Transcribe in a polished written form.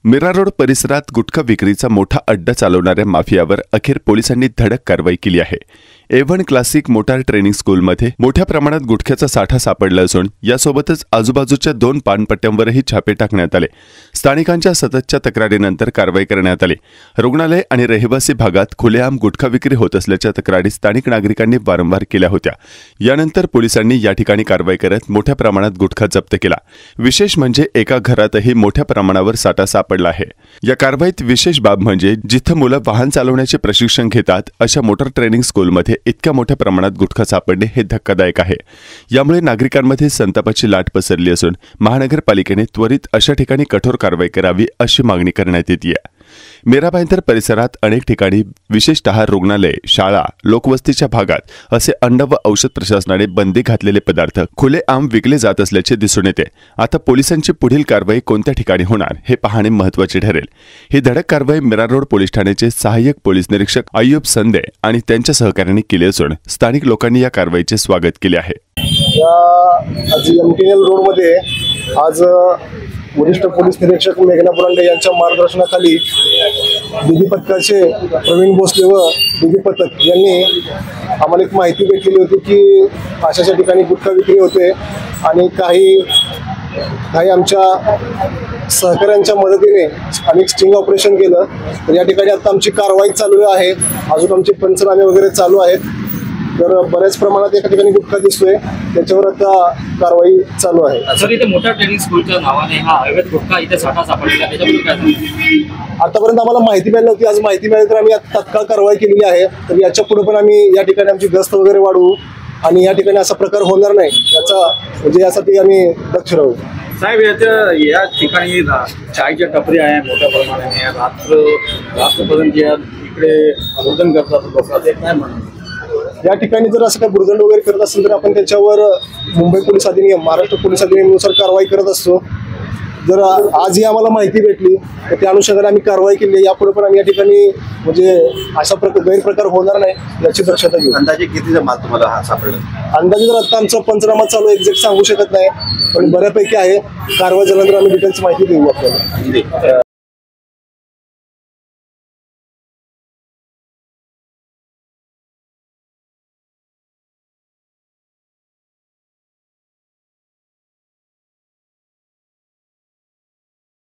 Mira road परिसरात गुटखा विक्रीचा मोठा अड्डा चालवणाऱ्या माफियावर अखेर पोलिसांनी धडक कारवाई केली आहे। A1 क्लासिक मोटार ट्रेनिंग स्कूलमध्ये मोठ्या प्रमाणात गुटख्याचा साठा सापडला असून यासोबतच आजूबाजूच्या 2 पानपट्ट्यांवरही छापे टाकण्यात आले। स्थानिकांच्या सततच्या तक्रारीनंतर कारवाई करण्यात आली। रुग्णालय आणि रहिवासी भागात खुलेआम गुटखा विक्री होत असल्याच्या तक्रारी स्थानिक नागरिकांनी वारंवार केल्या होत्या। यानंतर पोलिसांनी या ठिकाणी कारवाई करत मोठ्या प्रमाणात गुटखा जप्त केला। विशेष म्हणजे एका घरातही मोठ्या प्रमाणावर साठा सापडला आहे। या कारवाईत विशेष बाब म्हणजे जिथं मुलं वाहन चालवण्याचे प्रशिक्षण घेतात अशा मोटार ट्रेनिंग स्कूलमध्ये इतक्या मोठ्या प्रमाणात गुटखा सापडणे हे धक्कादायक आहे। यामुळे नागरिकांमध्ये संतापाची लाट पसरली असून महानगरपालिकेने त्वरित अशा ठिकाणी कठोर कारवाई करावी अशी मागणी करण्यात येते आहे। मीरा भाईंदर परिसरात अनेक ठिकाणी विशेषतः रुग्णालय, शाळा, लोकवस्तीच्या भागात असे अन्न व औषध प्रशासनाने बंदी घातलेले पदार्थ खुलेआम विकले जात असल्याचे दिसून येते। आता पोलिसांची पुढील कारवाई कोणत्या ठिकाणी होणार हे पाहणे महत्त्वाचे ठरेल। ही धडक कारवाई मीरा रोड पोलीस ठाण्याचे सहाय्यक पोलीस निरीक्षक अय्यूब संदे आणि त्यांच्या सहकार्याने केली असून स्थानिक लोकांनी या कारवाईचे स्वागत केले आहे। आज एमटीएल रोडमध्ये आज वरिष्ठ पोलीस निरीक्षक मेघना पुरांडे यांच्या मार्गदर्शनाखाली बिगी पथकाचे प्रवीण भोसले व बिगी पथक यांनी आम्हाला एक माहिती भेटलेली होती की अशाच्या ठिकाणी गुटखा विक्री होते आणि काही आमच्या सहकाऱ्यांच्या मदतीने आम्ही स्टिंग ऑपरेशन केलं। तर या ठिकाणी आता आमची कारवाई चालू आहे, अजून आमचे पंचनामे वगैरे चालू आहेत। तर बऱ्याच प्रमाणात एका ठिकाणी गुटखा दिसतोय, त्याच्यावर आता कारवाई चालू आहे। सर, इथे मोटार ट्रेनिंग स्कूलच्या नावाने हा अवैध गुटखा इथे साठा सापडलेला, त्याच्याबद्दल काय? आतापर्यंत आम्हाला माहिती मिळाली होती, आज माहिती मिळाली तर आम्ही तत्काळ कारवाई केलेली आहे। तर याच्या पुढे पण आम्ही या ठिकाणी आमची गस्त वगैरे वाढवू आणि या ठिकाणी असा प्रकार होणार नाही यासाठी आम्ही दक्ष राहू। साहेब, या ठिकाणी चायच्या टपरी आहे मोठ्या प्रमाणाने, रात्रपर्यंत इकडे भोजन करतात लोक, ते काय म्हणतात? या ठिकाणी जर असं काही बुरदंड वगैरे करत असेल तर आपण त्याच्यावर मुंबई पोलीस अधिनियम, महाराष्ट्र पोलीस अधिनियमानुसार कारवाई करत असतो। जर आजही आम्हाला माहिती भेटली तर त्या अनुषंगाने आम्ही कारवाई केली। यापुढे पण आम्ही या ठिकाणी अशा गैरप्रकार होणार नाही याची दक्षता घेऊ। अंदाजे कितीचा माल तुम्हाला हा सापडला? अंदाजे तर आता आमचा पंचनामा चालू, एक्झॅक्ट सांगू शकत नाही, पण बऱ्यापैकी आहे। कारवाई झाल्यानंतर आम्ही डिटेल्स माहिती देऊ आपल्याला।